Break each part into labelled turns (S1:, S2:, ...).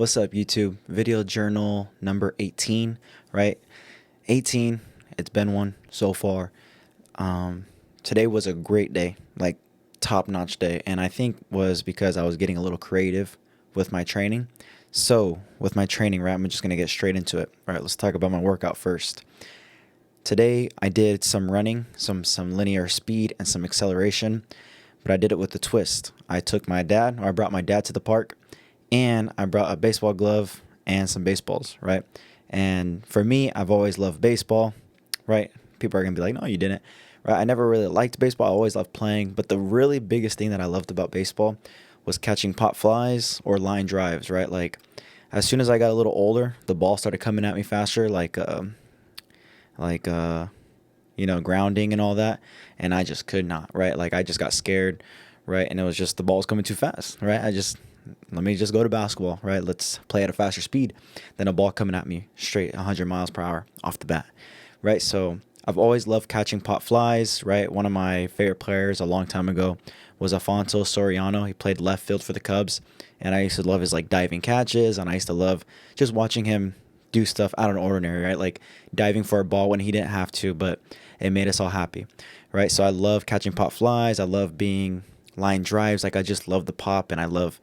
S1: What's up, YouTube? Video journal number 18, right? 18. It's been one so far. Today was a great day, like top-notch day, and I think was because I was getting a little creative with my training. So, with my training, right, I'm just gonna get straight into it. All right, let's talk about my workout first. Today I did some running, some linear speed and some acceleration, but I did it with a twist. I brought my dad to the park, and I brought a baseball glove and some baseballs, right? And for me, I've always loved baseball, right? People are gonna be like, no, you didn't, right? I never really liked baseball. I always loved playing, but the really biggest thing that I loved about baseball was catching pop flies or line drives, right? Like as soon as I got a little older, the ball started coming at me faster, like grounding and all that, and I just could not, right? Like I just got scared, right? And it was just the ball was coming too fast, right? Let me just go to basketball, right? Let's play at a faster speed than a ball coming at me straight 100 miles per hour off the bat, right? So I've always loved catching pop flies, right? One of my favorite players a long time ago was Alfonso Soriano. He played left field for the Cubs, and I used to love his like diving catches, and I used to love just watching him do stuff out of the ordinary, right? Like diving for a ball when he didn't have to, but it made us all happy, right? So I love catching pop flies. I love being line drives. Like I just love the pop, and I love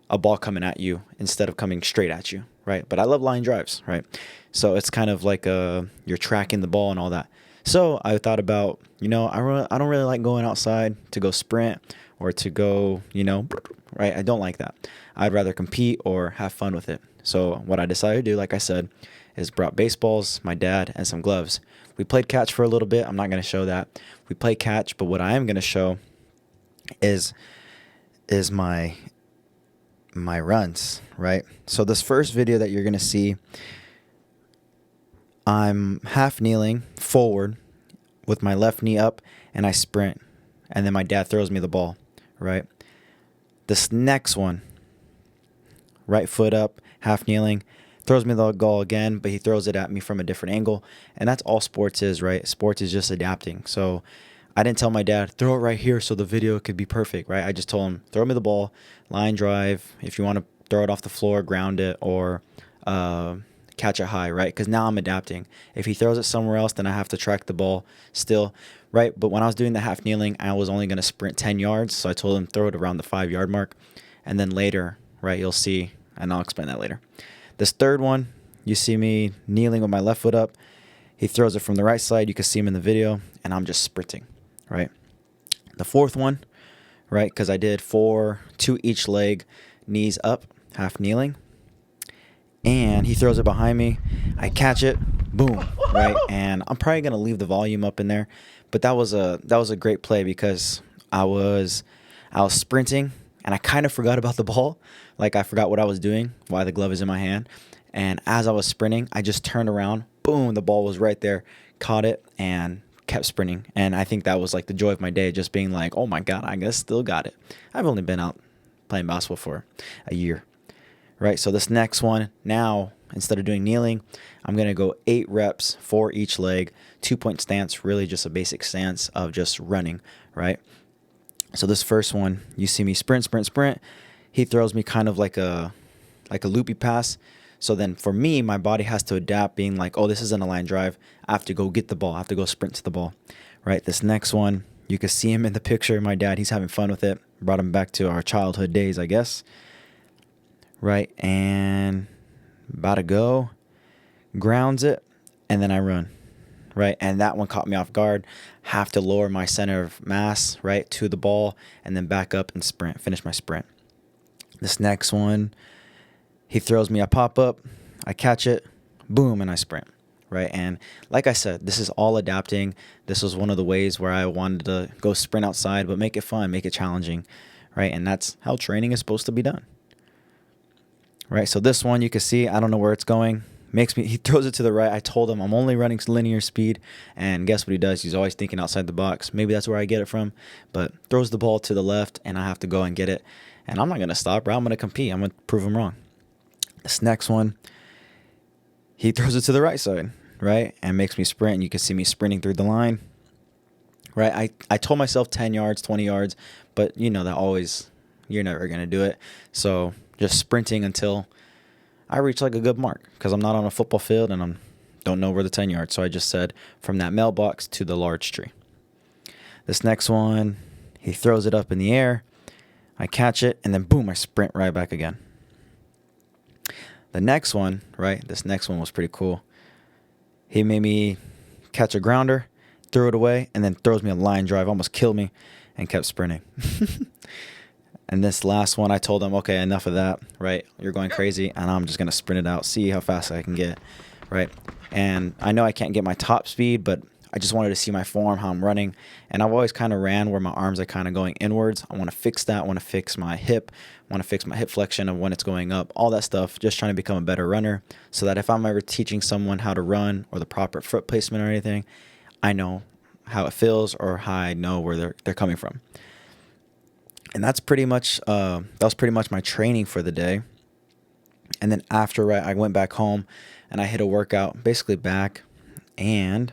S1: a ball coming at you instead of coming straight at you, right? But I love line drives, right? So it's kind of like you're tracking the ball and all that. So I thought about, I don't really like going outside to go sprint or to go, right? I don't like that. I'd rather compete or have fun with it. So what I decided to do, like I said, is brought baseballs, my dad, and some gloves. We played catch for a little bit. I'm not going to show that. We played catch, but what I am going to show is my runs, right? So this first video that you're going to see, I'm half kneeling forward with my left knee up, and I sprint, and then my dad throws me the ball, right? This next one, right foot up, half kneeling, throws me the ball again, but he throws it at me from a different angle, and that's all sports is, right? Sports is just adapting. So I didn't tell my dad, throw it right here so the video could be perfect, right? I just told him, throw me the ball, line drive. If you want to throw it off the floor, ground it, or catch it high, right? Because now I'm adapting. If he throws it somewhere else, then I have to track the ball still, right? But when I was doing the half kneeling, I was only going to sprint 10 yards. So I told him, throw it around the 5-yard mark. And then later, right, you'll see, and I'll explain that later. This third one, you see me kneeling with my left foot up. He throws it from the right side. You can see him in the video, and I'm just sprinting. Right. The fourth one, right, because I did 2 each leg, knees up, half kneeling, and he throws it behind me. I catch it, boom, right, and I'm probably gonna leave the volume up in there, but that was a great play because I was sprinting and I kind of forgot about the ball, like I forgot what I was doing, why the glove is in my hand, and as I was sprinting, I just turned around, boom, the ball was right there, caught it, and kept sprinting. And I think that was like the joy of my day, just being like, oh my god, I guess still got it. I've only been out playing basketball for a year, right? So this next one, now instead of doing kneeling, I'm gonna go 8 reps for each leg, 2-point stance, really just a basic stance of just running, right? So this first one, you see me sprint. He throws me kind of like a loopy pass. So then for me, my body has to adapt, being like, oh, this isn't a line drive. I have to go get the ball. I have to go sprint to the ball, right? This next one, you can see him in the picture. My dad, he's having fun with it. Brought him back to our childhood days, I guess. Right, and about to go. Grounds it, and then I run, right? And that one caught me off guard. Have to lower my center of mass, right, to the ball, and then back up and sprint, finish my sprint. This next one, he throws me a pop-up, I catch it, boom, and I sprint, right? And like I said, this is all adapting. This was one of the ways where I wanted to go sprint outside, but make it fun, make it challenging, right? And that's how training is supposed to be done, right? So this one, you can see, I don't know where it's going. He throws it to the right. I told him I'm only running linear speed, and guess what he does? He's always thinking outside the box. Maybe that's where I get it from, but throws the ball to the left, and I have to go and get it. And I'm not going to stop, right? I'm going to compete. I'm going to prove him wrong. This next one, he throws it to the right side, right, and makes me sprint. And you can see me sprinting through the line, right? I told myself 10 yards, 20 yards, but that always, you're never going to do it. So just sprinting until I reached like a good mark because I'm not on a football field and I don't know where the 10 yards. So I just said from that mailbox to the large tree. This next one, he throws it up in the air. I catch it, and then boom, I sprint right back again. The next one, right, this next one was pretty cool. He made me catch a grounder, threw it away, and then throws me a line drive, almost killed me, and kept sprinting. And this last one, I told him, okay, enough of that, right? You're going crazy, and I'm just going to sprint it out, see how fast I can get, right? And I know I can't get my top speed, but I just wanted to see my form, how I'm running. And I've always kind of ran where my arms are kind of going inwards. I want to fix that. I want to fix my hip. I want to fix my hip flexion of when it's going up, all that stuff, just trying to become a better runner so that if I'm ever teaching someone how to run or the proper foot placement or anything, I know how it feels or how I know where they're coming from. And that's pretty much my training for the day. And then after I went back home and I hit a workout basically back, and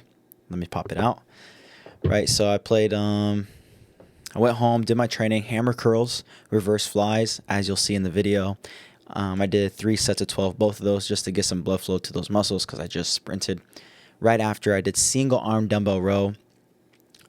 S1: let me pop it out. Right, so I played I went home, did my training, hammer curls, reverse flies, as you'll see in the video. I did 3 sets of 12, both of those just to get some blood flow to those muscles because I just sprinted. Right after, I did single arm dumbbell row,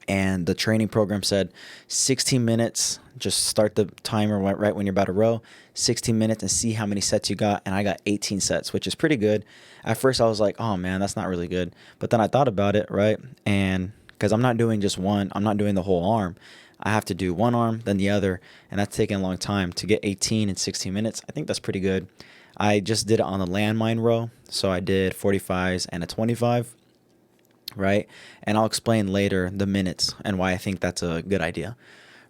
S1: and the training program said 16 minutes, just start the timer right when you're about to row, 16 minutes and see how many sets you got, and I got 18 sets, which is pretty good. At first, I was like, oh man, that's not really good. But then I thought about it, right? And because I'm not doing just one, I'm not doing the whole arm. I have to do one arm, then the other, and that's taking a long time. To get 18 in 16 minutes, I think that's pretty good. I just did it on the landmine row, so I did 45s and a 25, right? And I'll explain later the minutes and why I think that's a good idea,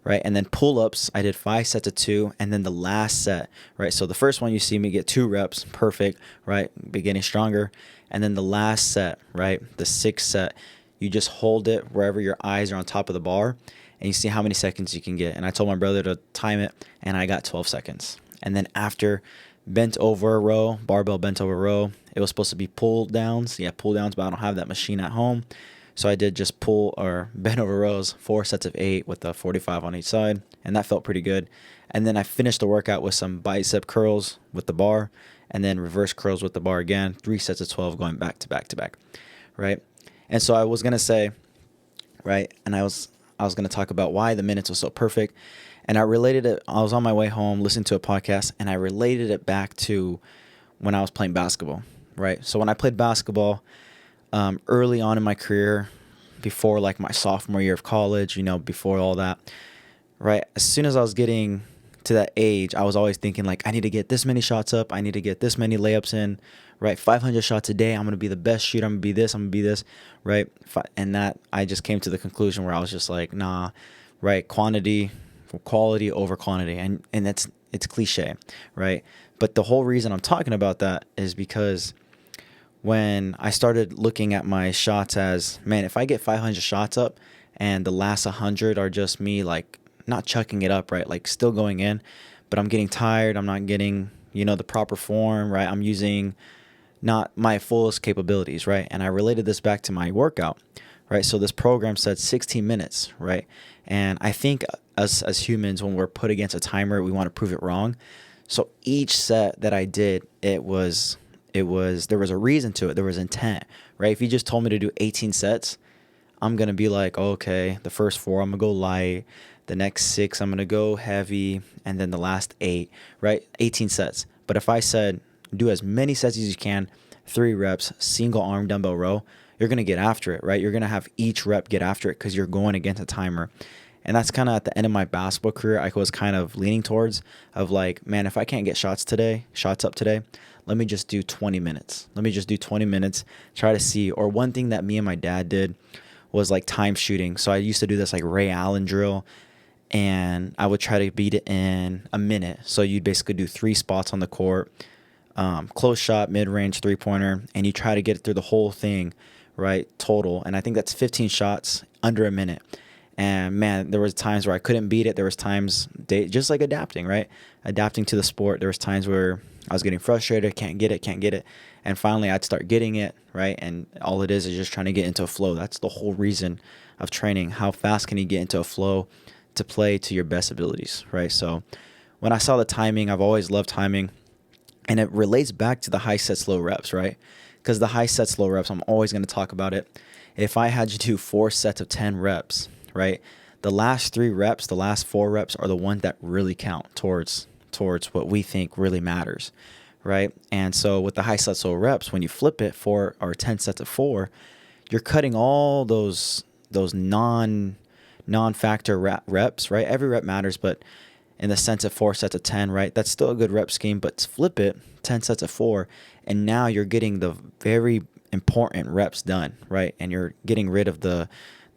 S1: right? And then pull-ups, I did 5 sets of 2, and then the last set, right? So the first one you see me get 2 reps, perfect, right? Beginning stronger. And then the last set, right? The 6th set, you just hold it wherever your eyes are on top of the bar, and you see how many seconds you can get. And I told my brother to time it, and I got 12 seconds. And then after bent over row, barbell bent over row, it was supposed to be pull downs. Yeah, pull downs, but I don't have that machine at home. So I did just pull or bent over rows, 4 sets of 8 with the 45 on each side, and that felt pretty good. And then I finished the workout with some bicep curls with the bar, and then reverse curls with the bar again, 3 sets of 12 going back to back to back, right? And so I was going to say, right, and I was going to talk about why the minutes was so perfect. And I related it, I was on my way home listening to a podcast, and I related it back to when I was playing basketball, right? So when I played basketball, early on in my career, before like my sophomore year of college, before all that, right? As soon as I was getting to that age, I was always thinking like, I need to get this many shots up. I need to get this many layups in, right? 500 shots a day. I'm going to be the best shooter. I'm going to be this. I'm going to be this, right? And that I just came to the conclusion where I was just like, nah, right? Quality over quantity. And it's cliche, right? But the whole reason I'm talking about that is because when I started looking at my shots as, man, if I get 500 shots up and the last 100 are just me like not chucking it up, right? Like still going in, but I'm getting tired. I'm not getting, the proper form, right? I'm using not my fullest capabilities, right? And I related this back to my workout, right? So this program said 16 minutes, right? And I think us as humans, when we're put against a timer, we want to prove it wrong. So each set that I did, there was a reason to it. There was intent, right? If you just told me to do 18 sets, I'm going to be like, okay, the first 4, I'm going to go light. The next 6, I'm going to go heavy. And then the last 8, right? 18 sets. But if I said, do as many sets as you can, 3 reps, single arm dumbbell row, you're going to get after it, right? You're going to have each rep get after it because you're going against a timer. And that's kind of at the end of my basketball career, I was kind of leaning towards of like, man, if I can't get shots up today, let me just do 20 minutes. Let me just do 20 minutes, try to see. Or one thing that me and my dad did was like time shooting. So I used to do this like Ray Allen drill, and I would try to beat it in a minute. So you'd basically do 3 spots on the court, close shot, mid-range, 3-pointer, and you try to get it through the whole thing, right, total. And I think that's 15 shots under a minute. And man, there was times where I couldn't beat it. There was times just like adapting, right? Adapting to the sport. There was times where I was getting frustrated, can't get it. And finally I'd start getting it, right? And all it is just trying to get into a flow. That's the whole reason of training. How fast can you get into a flow to play to your best abilities, right? So when I saw the timing, I've always loved timing. And it relates back to the high sets, low reps, right? Because the high sets, low reps, I'm always going to talk about it. If I had you do 4 sets of 10 reps, right? The last 3 reps, the last 4 reps are the ones that really count towards what we think really matters, right? And so with the high sets, low reps, when you flip it 4 or 10 sets of 4, you're cutting all those non-factor reps, right? Every rep matters, but in the sense of 4 sets of 10, right? That's still a good rep scheme, but flip it 10 sets of 4, and now you're getting the very important reps done, right? And you're getting rid of the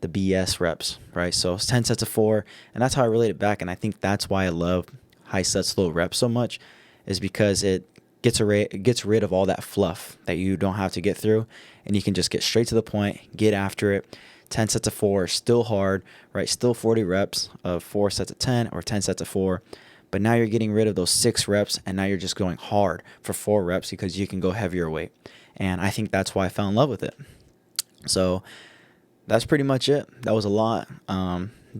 S1: BS reps, right? So it's 10 sets of 4, and that's how I relate it back. And I think that's why I love high sets, low reps so much, is because it gets rid of all that fluff that you don't have to get through, and you can just get straight to the point, get after it. 10 sets of 4, still hard, right? Still 40 reps of 4 sets of 10 or 10 sets of 4. But now you're getting rid of those 6 reps, and now you're just going hard for 4 reps because you can go heavier weight. And I think that's why I fell in love with it. So that's pretty much it. That was a lot.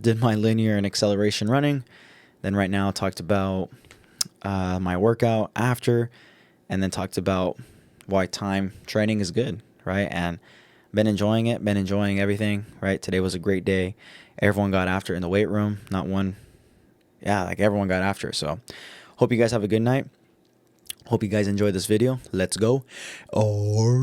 S1: Did my linear and acceleration running. Then right now talked about my workout after, and then talked about why time training is good, right? And been enjoying it, been enjoying everything, right? Today was a great day. Everyone got after it in the weight room. Not one. Yeah, like everyone got after it. So hope you guys have a good night. Hope you guys enjoyed this video. Let's go.